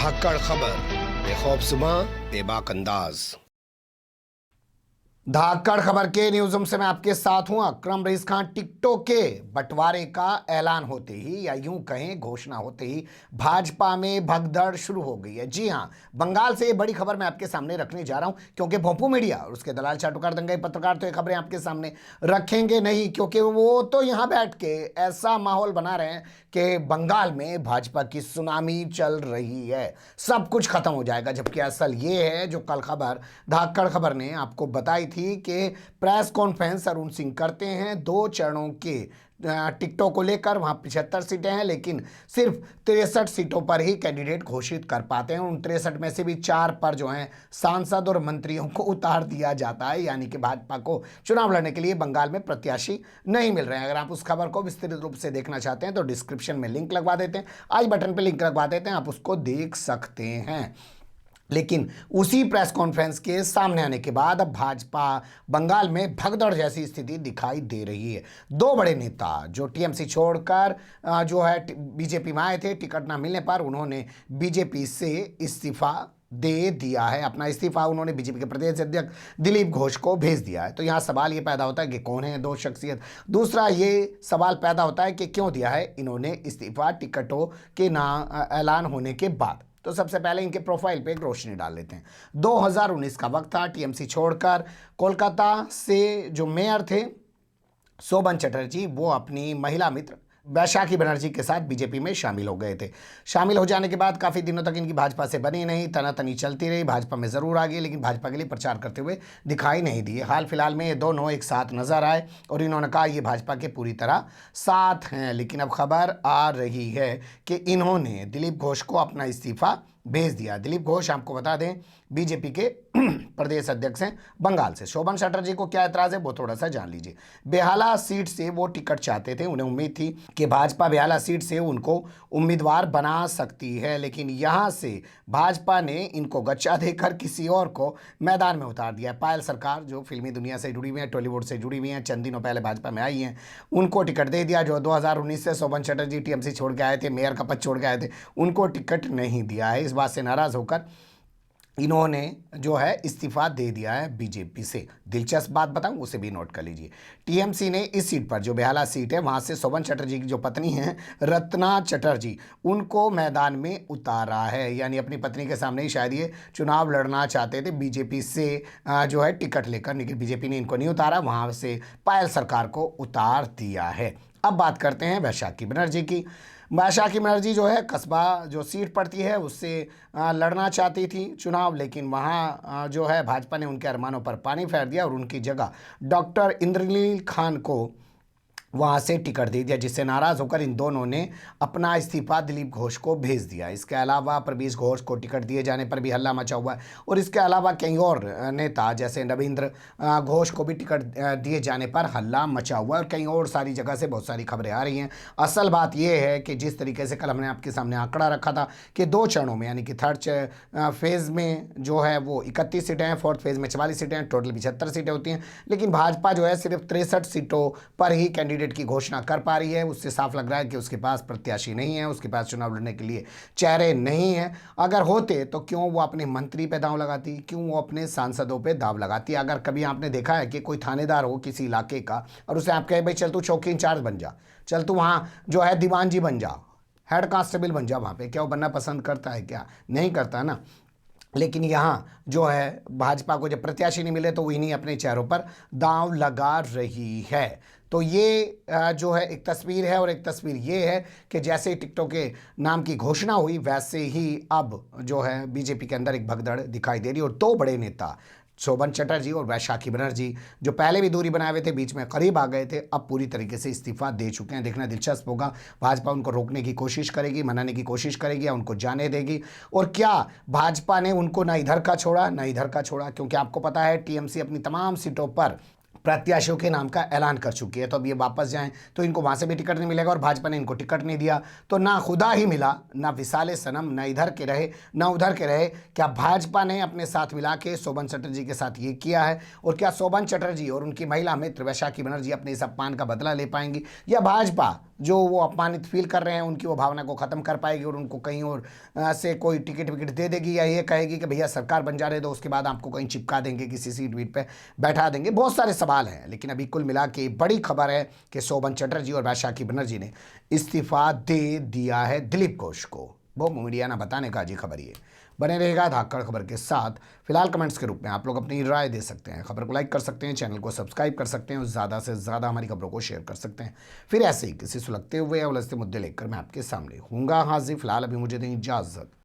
धाकड़ खबर, बेखौफसमा बेबाक अंदाज। धाकड़ खबर के न्यूज़ रूम से मैं आपके साथ हूं अकरम रईस खान। टिकटों के बंटवारे का ऐलान होते ही, या यूं कहें घोषणा होते ही, भाजपा में भगदड़ शुरू हो गई है। जी हां, बंगाल से ये बड़ी खबर मैं आपके सामने रखने जा रहा हूं, क्योंकि भोंपू मीडिया और उसके दलाल चाटुकार दंगाई पत्रकार तो ये खबरें आपके सामने रखेंगे नहीं, क्योंकि वो तो यहां बैठ के ऐसा माहौल बना रहे हैं कि बंगाल में भाजपा की सुनामी चल रही है, सब कुछ खत्म हो जाएगा। जबकि असल ये है जो कल खबर धाकड़ खबर ने आपको बताई थी कि प्रेस कॉन्फ्रेंस अरुण सिंह करते हैं 2 चरणों के टिकटों को लेकर। वहां 75 सीटें हैं, लेकिन सिर्फ 63 सीटों पर ही कैंडिडेट घोषित कर पाते हैं। उन 63 में से भी 4 पर जो हैं सांसद और मंत्रियों को उतार दिया जाता है, यानी कि भाजपा को चुनाव लड़ने के लिए बंगाल में प्रत्याशी नहीं मिल रहे हैं। अगर आप उस खबर को विस्तृत रूप से देखना चाहते हैं तो डिस्क्रिप्शन में लिंक लगवा देते हैं, आई बटन पर लिंक लगवा देते हैं, आप उसको देख सकते हैं। लेकिन उसी प्रेस कॉन्फ्रेंस के सामने आने के बाद अब भाजपा बंगाल में भगदड़ जैसी स्थिति दिखाई दे रही है। 2 बड़े नेता जो टीएमसी छोड़कर जो है बीजेपी में आए थे, टिकट ना मिलने पर उन्होंने बीजेपी से इस्तीफा दे दिया है। अपना इस्तीफा उन्होंने बीजेपी के प्रदेश अध्यक्ष दिलीप घोष को भेज दिया है। तो यहाँ सवाल ये पैदा होता है कि कौन है 2 शख्सियत। दूसरा ये सवाल पैदा होता है कि क्यों दिया है इन्होंने इस्तीफा टिकटों के ना ऐलान होने के बाद। तो सबसे पहले इनके प्रोफाइल पे एक रोशनी डाल लेते हैं। 2019 का वक्त था, टीएमसी छोड़कर कोलकाता से जो मेयर थे शोभन चटर्जी, वो अपनी महिला मित्र वैशाखी बनर्जी के साथ बीजेपी में शामिल हो गए थे। शामिल हो जाने के बाद काफ़ी दिनों तक इनकी भाजपा से बनी नहीं, तनातनी चलती रही। भाजपा में ज़रूर आ गई, लेकिन भाजपा के लिए प्रचार करते हुए दिखाई नहीं दिए। हाल फिलहाल में ये दोनों एक साथ नजर आए और इन्होंने कहा ये भाजपा के पूरी तरह साथ हैं। लेकिन अब खबर आ रही है कि इन्होंने दिलीप घोष को अपना इस्तीफा भेज दिया। दिलीप घोष आपको बता दें बीजेपी के प्रदेश अध्यक्ष हैं बंगाल से। शोभन चटर्जी को क्या एतराज़ है वो थोड़ा सा जान लीजिए। बेहाला सीट से वो टिकट चाहते थे, उन्हें उम्मीद थी कि भाजपा बेहाला सीट से उनको उम्मीदवार बना सकती है, लेकिन यहाँ से भाजपा ने इनको गच्चा देकर किसी और को मैदान में उतार दिया है। पायल सरकार जो फिल्मी दुनिया से जुड़ी हुई हैं, टॉलीवुड से जुड़ी हुई हैं, चंद दिनों पहले भाजपा में आई हैं, उनको टिकट दे दिया। जो 2019 से शोभन चटर्जी टीएमसी छोड़ के आए थे, मेयर का पद छोड़ के आए थे, उनको टिकट नहीं दिया है। इस बात से नाराज़ होकर इन्होंने जो है इस्तीफा दे दिया है बीजेपी से। दिलचस्प बात बताऊं, उसे भी नोट कर लीजिए। टीएमसी ने इस सीट पर जो बेहाला सीट है वहां से शोभन चटर्जी की जो पत्नी है रत्ना चटर्जी, उनको मैदान में उतारा है। यानी अपनी पत्नी के सामने ही शायद ये चुनाव लड़ना चाहते थे बीजेपी से जो है टिकट लेकर, लेकिन बीजेपी ने इनको नहीं उतारा, वहां से पायल सरकार को उतार दिया है। अब बात करते हैं वैशाखी बनर्जी की। वैशाखी बनर्जी जो है कस्बा जो सीट पड़ती है उससे लड़ना चाहती थी चुनाव, लेकिन वहाँ जो है भाजपा ने उनके अरमानों पर पानी फेर दिया और उनकी जगह डॉक्टर इंद्रनील खान को वहाँ से टिकट दे दिया, जिससे नाराज़ होकर इन दोनों ने अपना इस्तीफा दिलीप घोष को भेज दिया। इसके अलावा प्रवीष घोष को टिकट दिए जाने पर भी हल्ला मचा हुआ है और इसके अलावा कई और नेता जैसे रविंद्र घोष को भी टिकट दिए जाने पर हल्ला मचा हुआ है और कहीं और सारी जगह से बहुत सारी खबरें आ रही हैं। असल बात यह है कि जिस तरीके से कल हमने आपके सामने आंकड़ा रखा था कि 2 चरणों में, यानी कि थर्ड फेज़ में जो है वो 31 सीटें हैं, फोर्थ फेज़ में 44 सीटें हैं, टोटल 75 सीटें होती हैं, लेकिन भाजपा जो है सिर्फ 63 सीटों पर ही कैंडिडेट की घोषणा कर पा रही है। उससे साफ लग रहा है कि उसके पास प्रत्याशी नहीं है, उसके पास चुनाव लड़ने के लिए चेहरे नहीं है। अगर होते तो क्यों वो अपने मंत्री पे दांव लगाती, क्यों वो अपने सांसदों पे दांव लगाती। अगर कभी आपने देखा है कि कोई थानेदार हो किसी इलाके का और उसे आप कहे भाई चल तू चौकी इंचार्ज बन जा, चल तू वहाँ जो है दीवान जी बन जा, हेड कांस्टेबल बन जा, वहाँ पे क्या वो बनना पसंद करता है? क्या नहीं करता ना। लेकिन यहाँ जो है भाजपा को जब प्रत्याशी नहीं मिले तो वो इन्हीं अपने चेहरों पर दांव लगा रही है। तो ये जो है एक तस्वीर है और एक तस्वीर ये है कि जैसे ही टिकटों के नाम की घोषणा हुई वैसे ही अब जो है बीजेपी के अंदर एक भगदड़ दिखाई दे रही है और 2 बड़े नेता शोभन चटर्जी और वैशाखी बनर्जी जो पहले भी दूरी बनाए हुए थे, बीच में करीब आ गए थे, अब पूरी तरीके से इस्तीफा दे चुके हैं। देखना दिलचस्प होगा भाजपा उनको रोकने की कोशिश करेगी, मनाने की कोशिश करेगी या उनको जाने देगी, और क्या भाजपा ने उनको ना इधर का छोड़ा ना इधर का छोड़ा। क्योंकि आपको पता है टीएमसी अपनी तमाम सीटों पर प्रत्याशियों के नाम का ऐलान कर चुकी है, तो अब ये वापस जाएं तो इनको वहाँ से भी टिकट नहीं मिलेगा और भाजपा ने इनको टिकट नहीं दिया तो ना खुदा ही मिला ना विसाले सनम, ना इधर के रहे ना उधर के रहे। क्या भाजपा ने अपने साथ मिला के शोभन चटर्जी के साथ ये किया है, और क्या शोभन चटर्जी और उनकी महिला मित्र वैशाखी बनर्जी अपने इस अपमान का बदला ले पाएंगी, या भाजपा जो वो अपमानित फील कर रहे हैं उनकी वो भावना को ख़त्म कर पाएगी और उनको कहीं और से कोई टिकट विकट दे देगी, या ये कहेगी कि भैया सरकार बन जा रहे तो उसके बाद आपको कहीं चिपका देंगे, किसी सीट वीट पे बैठा देंगे। बहुत सारे सवाल हैं, लेकिन अभी कुल मिला के बड़ी खबर है कि शोभन चटर्जी और बैशाखी बनर्जी ने इस्तीफा दे दिया है दिलीप घोष को। वो मीडिया ना बताने का जी खबर ये। बने रहेगा धाकड़ खबर के साथ। फिलहाल कमेंट्स के रूप में आप लोग अपनी राय दे सकते हैं, खबर को लाइक कर सकते हैं, चैनल को सब्सक्राइब कर सकते हैं और ज़्यादा से ज़्यादा हमारी खबरों को शेयर कर सकते हैं। फिर ऐसे ही किसी सुलगते हुए या उलझते मुद्दे लेकर मैं आपके सामने हूँगा हाजिर। फिलहाल अभी मुझे दें इजाज़त।